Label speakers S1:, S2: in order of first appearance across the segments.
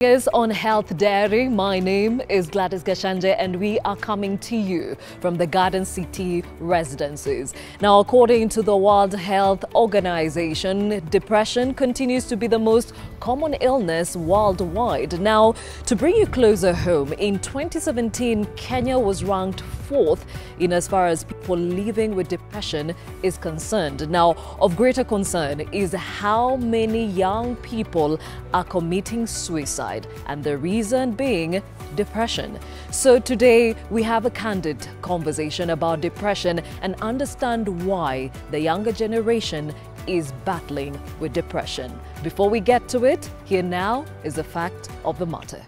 S1: Is on Health Diary. My name is Gladys Gashanje and we are coming to you from the Garden City residences. Now, according to the World Health Organization, depression continues to be the most common illness worldwide. Now, to bring you closer home, in 2017, Kenya was ranked 4th in as far as people living with depression is concerned. Now, of greater concern is how many young people are committing suicide, and the reason being depression. So today we have a candid conversation about depression and understand why the younger generation is battling with depression. Before we get to it, here now is the fact of the matter.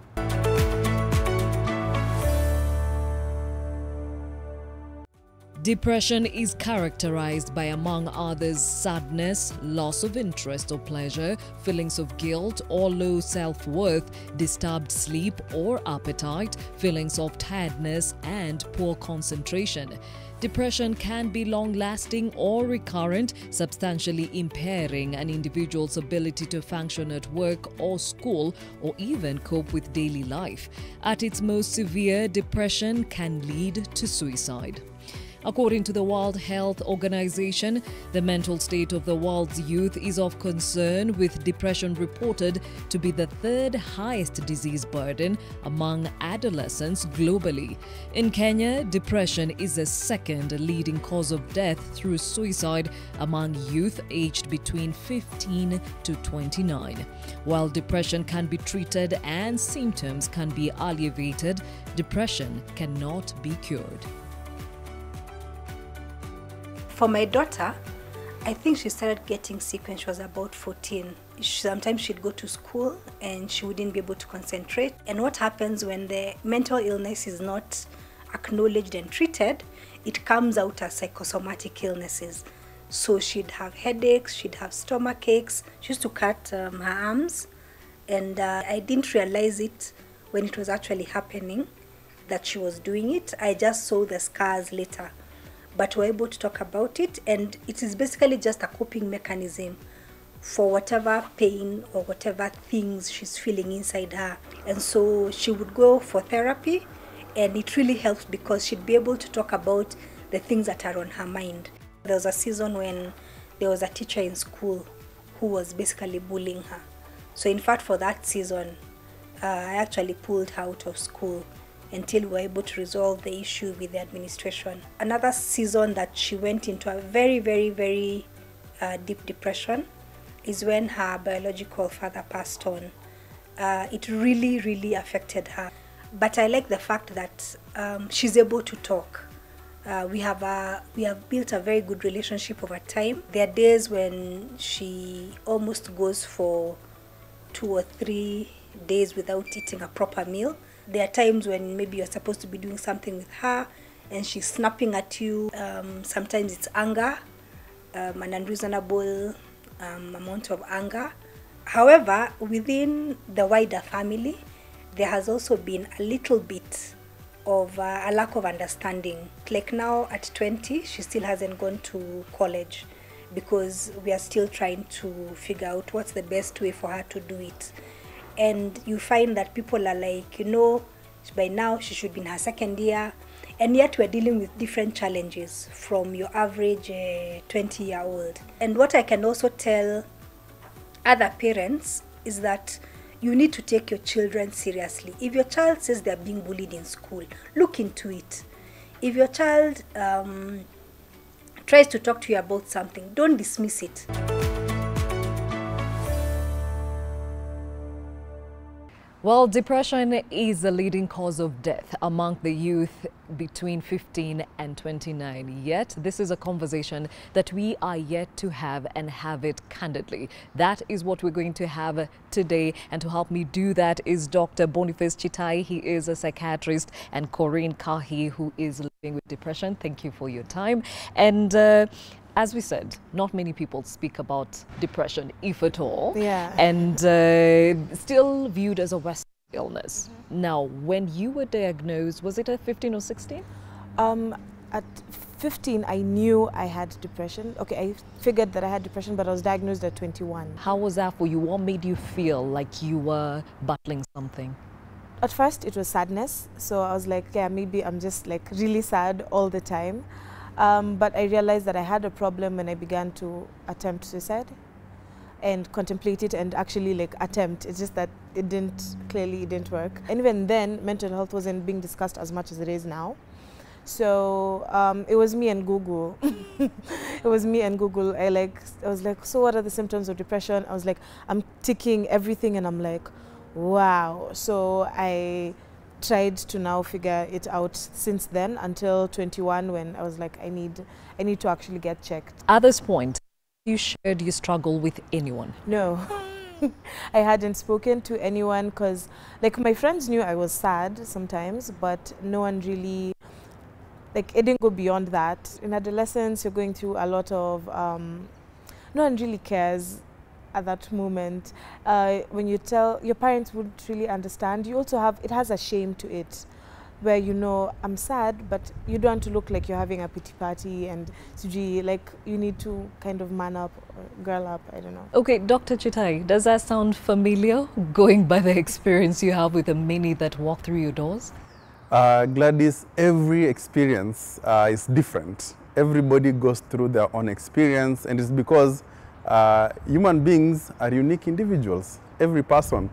S1: Depression is characterized by, among others, sadness, loss of interest or pleasure, feelings of guilt or low self-worth, disturbed sleep or appetite, feelings of tiredness, and poor concentration. Depression can be long-lasting or recurrent, substantially impairing an individual's ability to function at work or school or even cope with daily life. At its most severe, depression can lead to suicide. According to the World Health Organization, the mental state of the world's youth is of concern, with depression reported to be the third highest disease burden among adolescents globally. In Kenya, depression is the second leading cause of death through suicide among youth aged between 15 to 29. While depression can be treated and symptoms can be alleviated, depression cannot be cured.
S2: For my daughter, I think she started getting sick when she was about 14. Sometimes she'd go to school and she wouldn't be able to concentrate. And what happens when the mental illness is not acknowledged and treated, it comes out as psychosomatic illnesses. So she'd have headaches, she'd have stomach aches. She used to cut her arms, and I didn't realize it when it was actually happening that she was doing it. I just saw the scars later. But we're able to talk about it, and it is basically just a coping mechanism for whatever pain or whatever things she's feeling inside her. And so she would go for therapy, and it really helps because she'd be able to talk about the things that are on her mind. There was a season when there was a teacher in school who was basically bullying her. So in fact, for that season, I actually pulled her out of school until we were able to resolve the issue with the administration. Another season that she went into a very deep depression is when her biological father passed on. It really affected her. But I like the fact that she's able to talk. We have built a very good relationship over time. There are days when she almost goes for 2 or 3 days without eating a proper meal. There are times when maybe you're supposed to be doing something with her and she's snapping at you. Sometimes it's anger, an unreasonable amount of anger. However, within the wider family, there has also been a little bit of a lack of understanding. Like now at 20, she still hasn't gone to college because we are still trying to figure out what's the best way for her to do it. And you find that people are like, by now she should be in her second year, and yet we're dealing with different challenges from your average 20-year-old. And what I can also tell other parents is that you need to take your children seriously. If your child says they're being bullied in school, look into it. If your child tries to talk to you about something, don't dismiss it.
S1: Well, depression is the leading cause of death among the youth between 15 and 29. Yet, this is a conversation that we are yet to have, and have it candidly. That is what we're going to have today. And to help me do that is Dr. Boniface Chitai. He is a psychiatrist, and Corinne Kahi, who is living with depression. Thank you for your time. And as we said, not many people speak about depression, if at all.
S3: Yeah.
S1: And still viewed as a Western illness. Now, when you were diagnosed, was it at 15 or 16?
S3: At 15, I knew I had depression. Okay, I figured that I had depression, but I was diagnosed at 21.
S1: How was that for you? What made you feel like you were battling something?
S3: At first, it was sadness. So I was like, yeah, maybe I'm just like really sad all the time. But I realized that I had a problem when I began to attempt suicide and contemplate it and actually like attempt. It's just that it didn't work. And even then, mental health wasn't being discussed as much as it is now. So it was me and Google. It was me and Google. I was like, so what are the symptoms of depression? I was like, I'm ticking everything and I'm like, wow. So I tried to now figure it out since then until 21, when I was like, I need to actually get checked.
S1: At this point, you shared your struggle with anyone?
S3: No. I hadn't spoken to anyone because like my friends knew I was sad sometimes, but no one really, like it didn't go beyond that. In adolescence, you're going through a lot of, no one really cares at that moment. When you tell, your parents wouldn't really understand. You also have, it has a shame to it, where you know, I'm sad, but you don't want to look like you're having a pity party and like you need to kind of man up or girl up, I don't know.
S1: Okay, Dr. Chitai, does that sound familiar, going by the experience you have with the many that walk through your doors?
S4: Gladys, every experience is different. Everybody goes through their own experience, and it's because human beings are unique individuals. Every person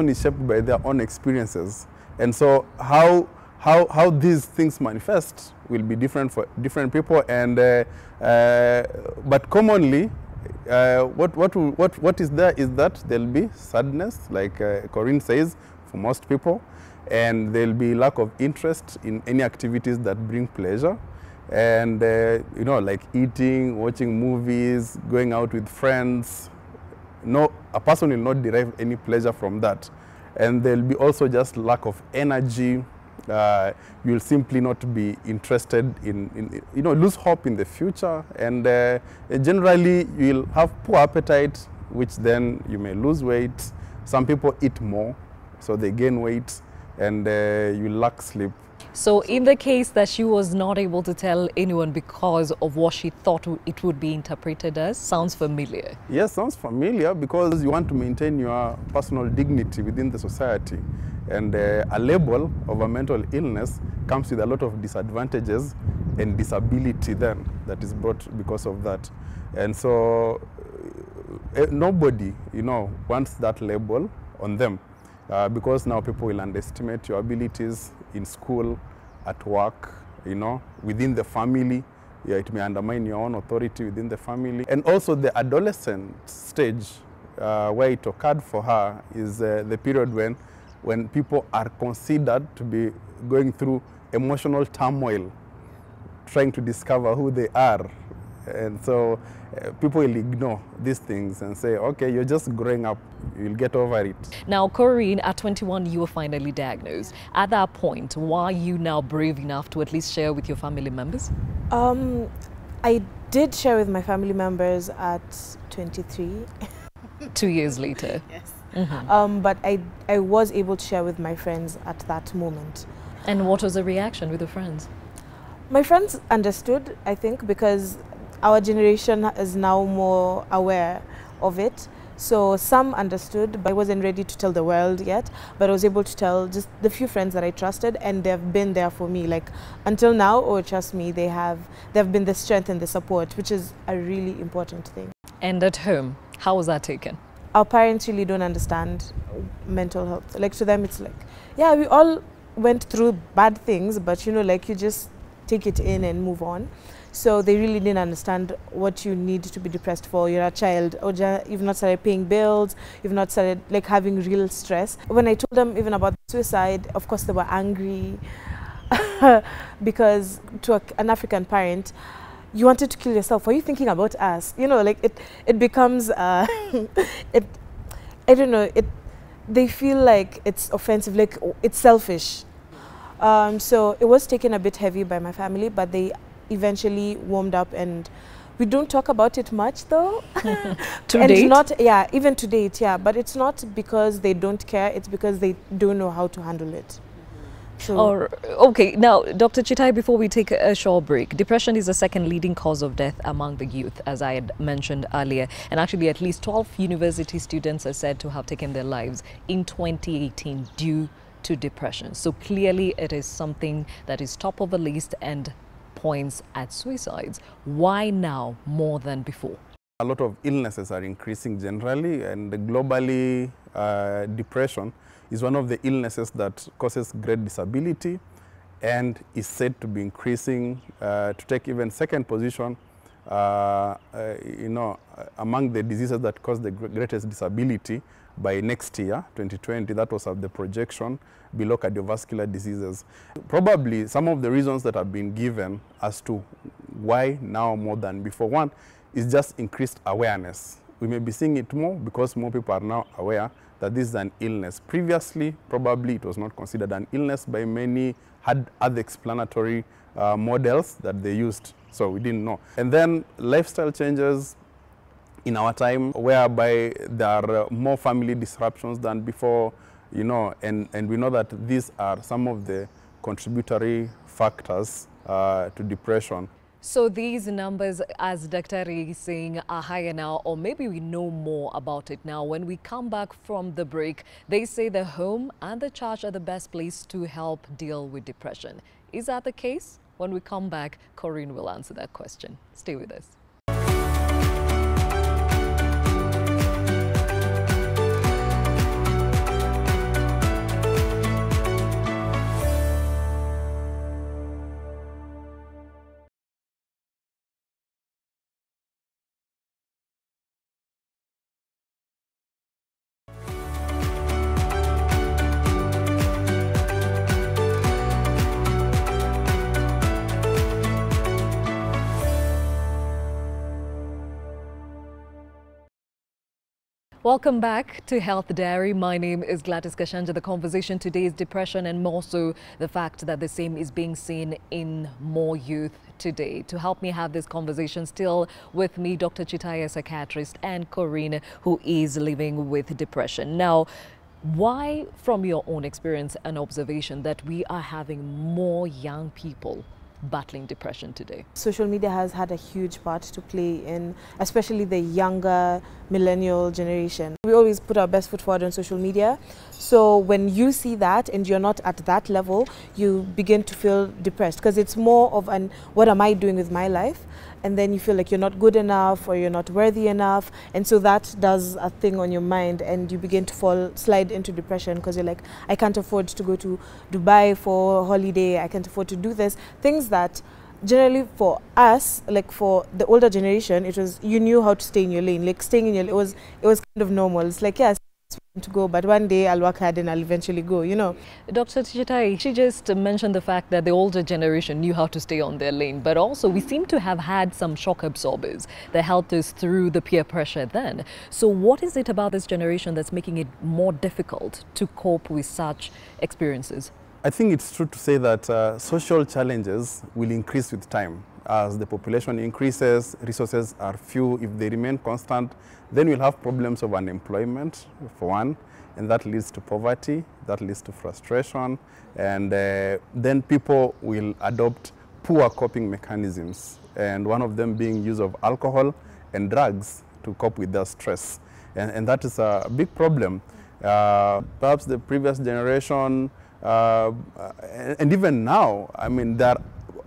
S4: is shaped by their own experiences. And so how these things manifest will be different for different people. And but commonly, what is there is that there'll be sadness, like Corinne says, for most people, and there'll be lack of interest in any activities that bring pleasure. And you know, like eating, watching movies, going out with friends. No, a person will not derive any pleasure from that. And there'll be also just lack of energy. You'll simply not be interested in you know, lose hope in the future. And generally, you'll have poor appetite, which then you may lose weight. Some people eat more, so they gain weight, and you lack sleep.
S1: So in the case that she was not able to tell anyone because of what she thought it would be interpreted as, sounds familiar.
S4: Yes, sounds familiar, because you want to maintain your personal dignity within the society. And a label of a mental illness comes with a lot of disadvantages and disability then that is brought because of that. And so nobody, you know, wants that label on them. Because now people will underestimate your abilities in school, at work, you know, within the family. Yeah, it may undermine your own authority within the family. And also the adolescent stage, where it occurred for her, is the period when people are considered to be going through emotional turmoil, trying to discover who they are. And so people will ignore these things and say, okay, you're just growing up, you'll get over it.
S1: Now, Corinne, at 21, you were finally diagnosed. At that point, why are you now brave enough to at least share with your family members?
S3: I did share with my family members at 23.
S1: 2 years later.
S3: Yes.
S1: Mm-hmm.
S3: But I was able to share with my friends at that moment.
S1: And what was the reaction with the friends?
S3: My friends understood, I think, because our generation is now more aware of it. So some understood, but I wasn't ready to tell the world yet. But I was able to tell just the few friends that I trusted, and they've been there for me. Like until now, oh, trust me, they've been the strength and the support, which is a really important thing.
S1: And at home, how was that taken?
S3: Our parents really don't understand mental health. Like to them, it's like, yeah, we all went through bad things, but you know, like you just take it in and move on. So they really didn't understand what you need to be depressed for. You're a child, or you've not started paying bills, you've not started like having real stress. When I told them even about suicide, of course they were angry because to an African parent, you wanted to kill yourself. Why are you thinking about us? You know, like it becomes, I don't know, they feel like it's offensive, like it's selfish. So it was taken a bit heavy by my family, but they eventually warmed up, and we don't talk about it much though.
S1: To date?
S3: Yeah, even to date, yeah. But it's not because they don't care, it's because they don't know how to handle it. So,
S1: Okay, now, Dr. Chitai, before we take a short break, depression is the second leading cause of death among the youth, as I had mentioned earlier. And actually, at least 12 university students are said to have taken their lives in 2018 due to depression. So clearly, it is something that is top of the list and points at suicides. Why now more than before?
S4: A lot of illnesses are increasing generally, and globally, depression is one of the illnesses that causes great disability and is said to be increasing to take even second position among the diseases that cause the greatest disability by next year, 2020. That was the projection below cardiovascular diseases. Probably some of the reasons that have been given as to why now more than before. One is just increased awareness. We may be seeing it more because more people are now aware that this is an illness. Previously, probably it was not considered an illness by many, had other explanatory models that they used, so we didn't know. And then lifestyle changes in our time, whereby there are more family disruptions than before, and we know that these are some of the contributory factors to depression.
S1: So these numbers, as Dr. is saying, are higher now, or maybe we know more about it now. When we come back from the break, they say the home and the church are the best place to help deal with depression. Is that the case? When we come back, Corinne will answer that question. Stay with us. Welcome back to Health Diary. My name is Gladys Kashanja. The conversation today is depression, and more so the fact that the same is being seen in more youth today. To help me have this conversation, still with me, Dr. Chitai, a psychiatrist, and Corinne, who is living with depression. Now, why, from your own experience and observation, that we are having more young people battling depression today?
S3: social media has had a huge part to play in, especially the younger millennial generation. We always put our best foot forward on social media. So when you see that and you're not at that level, you begin to feel depressed because it's more of an, what am I doing with my life? And then you feel like you're not good enough or you're not worthy enough. And so that does a thing on your mind and you begin to slide into depression because you're like, I can't afford to go to Dubai for a holiday. I can't afford to do this. Things that generally for us, like for the older generation, it was, you knew how to stay in your lane. Like staying in your, it was kind of normal. It's like, yes, to go, but one day I'll work hard and I'll eventually go, you know.
S1: Dr. Chitai, she just mentioned the fact that the older generation knew how to stay on their lane, but also we seem to have had some shock absorbers that helped us through the peer pressure then. So what is it about this generation that's making it more difficult to cope with such experiences?
S4: I think it's true to say that social challenges will increase with time. As the population increases, resources are few. If they remain constant, then we'll have problems of unemployment, for one, and that leads to poverty, that leads to frustration, and then people will adopt poor coping mechanisms, and one of them being use of alcohol and drugs to cope with their stress. And that is a big problem. Perhaps the previous generation, and even now, I mean, there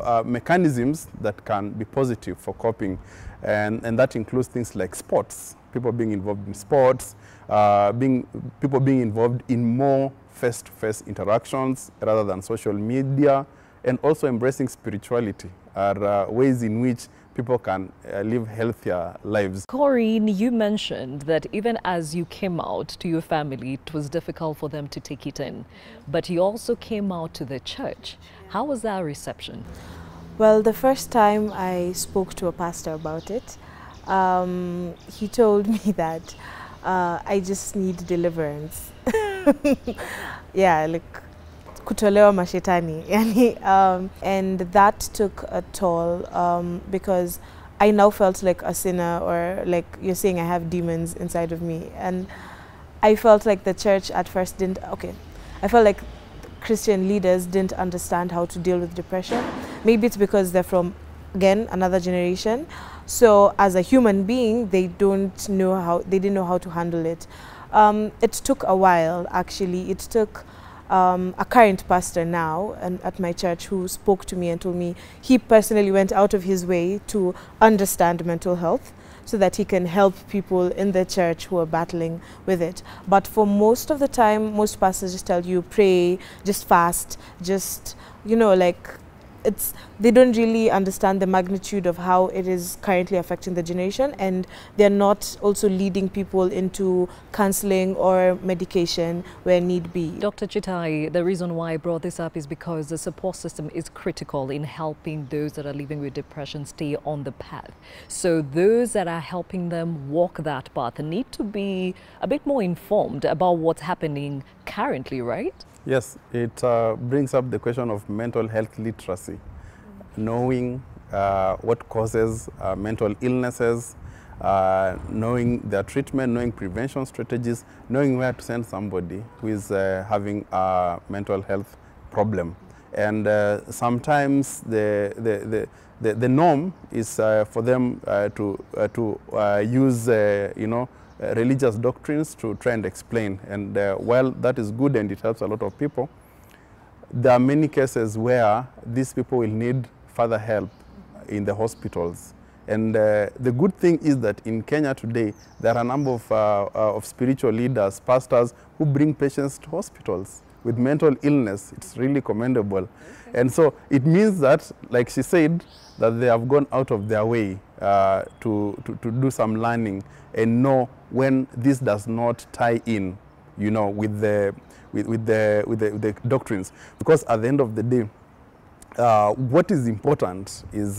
S4: are mechanisms that can be positive for coping, and that includes things like sports, people being involved in sports, people being involved in more face-to-face interactions rather than social media, and also embracing spirituality are ways in which people can live healthier lives.
S1: Corinne, you mentioned that even as you came out to your family, it was difficult for them to take it in, but you also came out to the church. How was that reception?
S3: Well, the first time I spoke to a pastor about it, he told me that I just need deliverance. Yeah, like kutolewa mashetani. And that took a toll because I now felt like a sinner, or like you're saying I have demons inside of me. And I felt like the church at first didn't, I felt like Christian leaders didn't understand how to deal with depression. Maybe it's because they're from, again, another generation. So as a human being, they didn't know how to handle it. It took a while, actually. It took a current pastor now at my church who spoke to me and told me he personally went out of his way to understand mental health so that he can help people in the church who are battling with it. But for most of the time, most pastors just tell you, pray, just fast, just, you know, like, they don't really understand the magnitude of how it is currently affecting the generation, and they're not also leading people into counseling or medication where need be.
S1: Dr. Chitai, the reason why I brought this up is because the support system is critical in helping those that are living with depression stay on the path. So those that are helping them walk that path need to be a bit more informed about what's happening currently, right?
S4: Yes, it brings up the question of mental health literacy, knowing what causes mental illnesses, knowing their treatment, knowing prevention strategies, knowing where to send somebody who is having a mental health problem. And sometimes the norm is for them to use, religious doctrines to try and explain. And while that is good and it helps a lot of people, there are many cases where these people will need further help in the hospitals. And the good thing is that in Kenya today, there are a number of spiritual leaders, pastors, who bring patients to hospitals with mental illness. It's really commendable. And so it means that, like she said, that they have gone out of their way to do some learning and know when this does not tie in, with the doctrines. Because at the end of the day, what is important is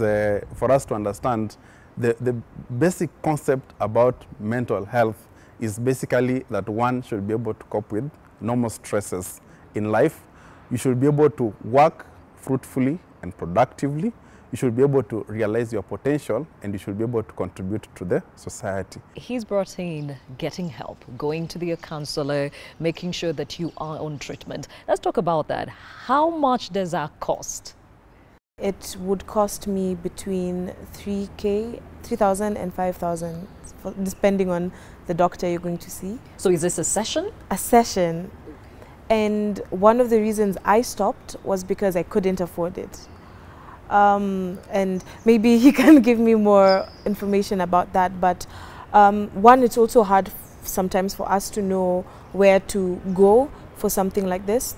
S4: for us to understand the basic concept about mental health is basically that one should be able to cope with normal stresses in life. You should be able to work fruitfully and productively. You should be able to realize your potential, and you should be able to contribute to the society.
S1: He's brought in getting help, going to the counselor, making sure that you are on treatment. Let's talk about that. How much does that cost?
S3: It would cost me between 3,000 and 5,000, depending on the doctor you're going to see.
S1: So is this a session?
S3: A session. And one of the reasons I stopped was because I couldn't afford it. And maybe he can give me more information about that. But one, it's also hard sometimes for us to know where to go for something like this.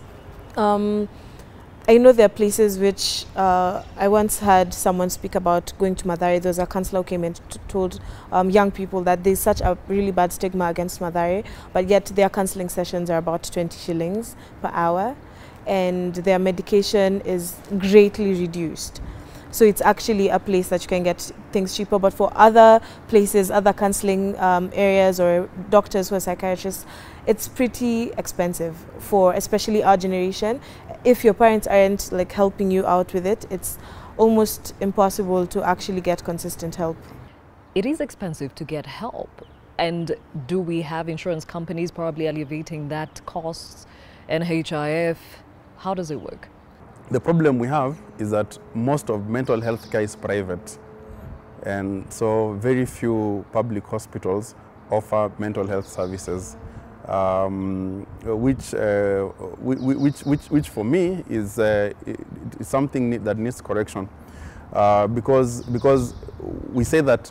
S3: I know there are places which I once had someone speak about going to Mathare. There was a counselor who came and told young people that there's such a really bad stigma against Mathare, but yet their counseling sessions are about 20 shillings per hour, and their medication is greatly reduced. So it's actually a place that you can get things cheaper. But for other places, other counseling areas or doctors who are psychiatrists, it's pretty expensive for especially our generation. If your parents aren't like helping you out with it, it's almost impossible to actually get consistent help.
S1: It is expensive to get help. And do we have insurance companies probably alleviating that cost? NHIF, how does it work?
S4: The problem we have is that most of mental health care is private, and so very few public hospitals offer mental health services, which for me is something that needs correction, because we say that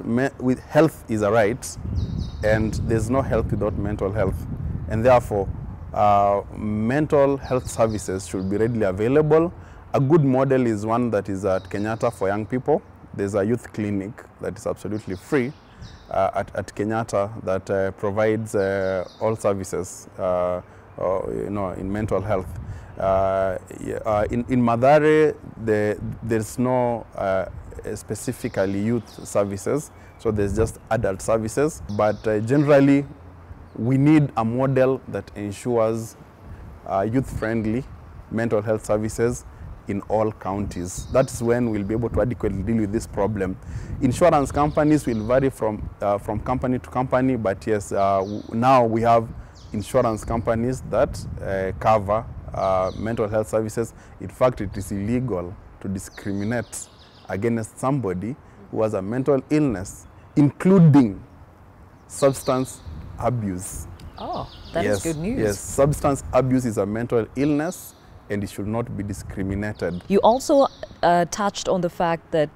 S4: health is a right, and there's no health without mental health, and therefore mental health services should be readily available. A good model is one that is at Kenyatta for young people. There's a youth clinic that is absolutely free at Kenyatta that provides all services, in mental health. In Mathare, there's no specifically youth services, so there's just adult services. But generally, we need a model that ensures youth-friendly mental health services in all counties. That's when we'll be able to adequately deal with this problem. Insurance companies will vary from company to company, but yes, now we have insurance companies that cover mental health services. In fact, it is illegal to discriminate against somebody who has a mental illness, including substance abuse.
S1: Oh, that is good news.
S4: Yes, substance abuse is a mental illness and it should not be discriminated.
S1: You also touched on the fact that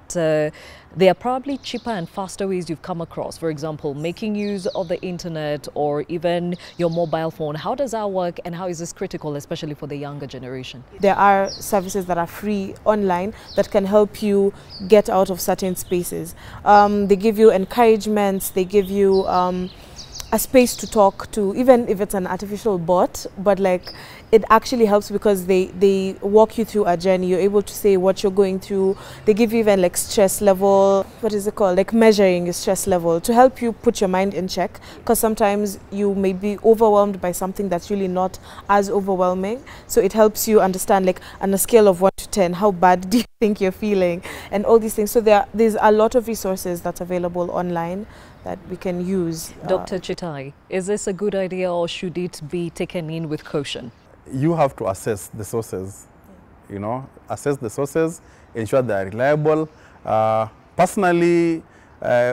S1: there are probably cheaper and faster ways you've come across. For example, making use of the internet or even your mobile phone. How does that work and how is this critical, especially for the younger generation?
S3: There are services that are free online that can help you get out of certain spaces. They give you encouragements, they give you a space to talk to, even if it's an artificial bot, but like it actually helps because they walk you through a journey. You're able to say what you're going through. They give you even like stress level, what is it called, like measuring your stress level to help you put your mind in check, because sometimes you may be overwhelmed by something that's really not as overwhelming. So it helps you understand, like on a scale of 1 to 10, how bad do you think you're feeling and all these things. So there's a lot of resources that's available online that we can use.
S1: Dr. Chitai, is this a good idea or should it be taken in with caution?
S4: You have to assess the sources, you know, assess the sources, ensure they are reliable. Personally,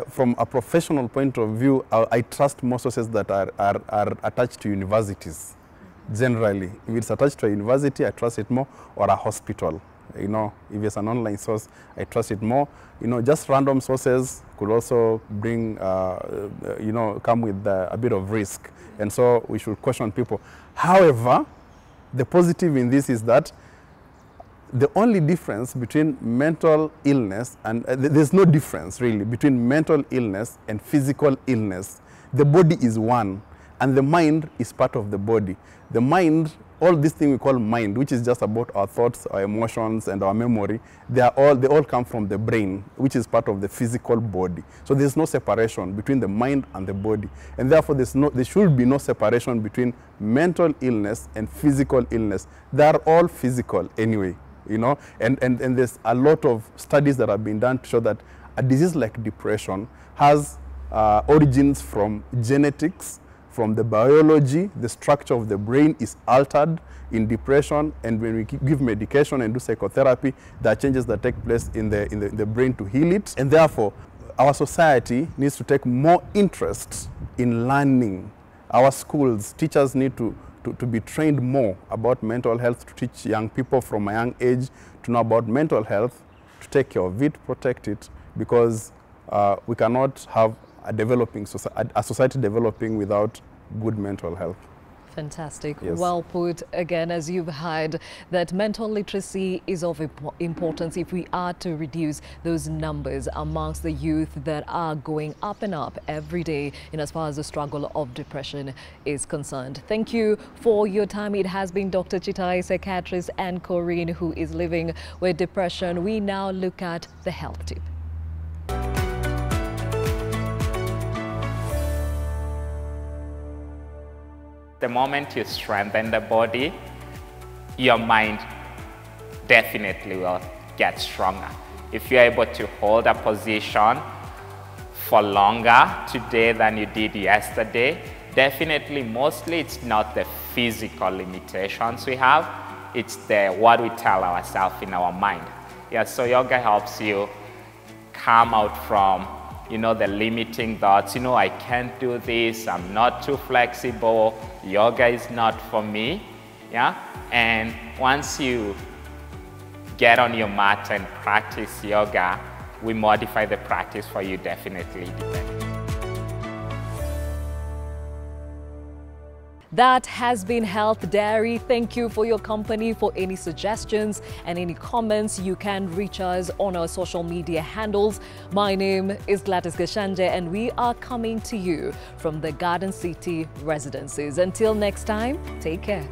S4: from a professional point of view, I trust more sources that are attached to universities, generally. If it's attached to a university, I trust it more, or a hospital. You know, if it's an online source, I trust it more. You know, just random sources could also bring, you know, come with a bit of risk. And so we should caution people. However, the positive in this is that the only difference between mental illness and, there's no difference really between mental illness and physical illness. The body is one and the mind is part of the body. The mind, all this thing we call mind, which is just about our thoughts, our emotions, and our memory, they all come from the brain, which is part of the physical body. So there's no separation between the mind and the body, and therefore there should be no separation between mental illness and physical illness. They are all physical anyway, you know. And there's a lot of studies that have been done to show that a disease like depression has origins from genetics, from the biology. The structure of the brain is altered in depression, and when we give medication and do psychotherapy, there are changes that take place in the brain to heal it. And therefore, our society needs to take more interest in learning. Our schools, teachers need to be trained more about mental health, to teach young people from a young age to know about mental health, to take care of it, protect it, because we cannot have a society developing without good mental health.
S1: Fantastic.
S4: Yes.
S1: Well put. Again, as you've heard, that mental literacy is of importance if we are to reduce those numbers amongst the youth that are going up and up every day in as far as the struggle of depression is concerned. Thank you for your time. It has been Dr. Chitai, psychiatrist, and Corinne, who is living with depression. We now look at the health tip.
S5: The moment you strengthen the body, your mind definitely will get stronger. If you're able to hold a position for longer today than you did yesterday, definitely, mostly it's not the physical limitations we have, it's what we tell ourselves in our mind. Yeah, so yoga helps you come out from, you know, the limiting thoughts. You know, I can't do this, I'm not too flexible, yoga is not for me. Yeah, and once you get on your mat and practice yoga, we modify the practice for you definitely.
S1: That has been Health Diary. Thank you for your company. For any suggestions and any comments, you can reach us on our social media handles. My name is Gladys Gashanje, and we are coming to you from the Garden City Residences. Until next time, take care.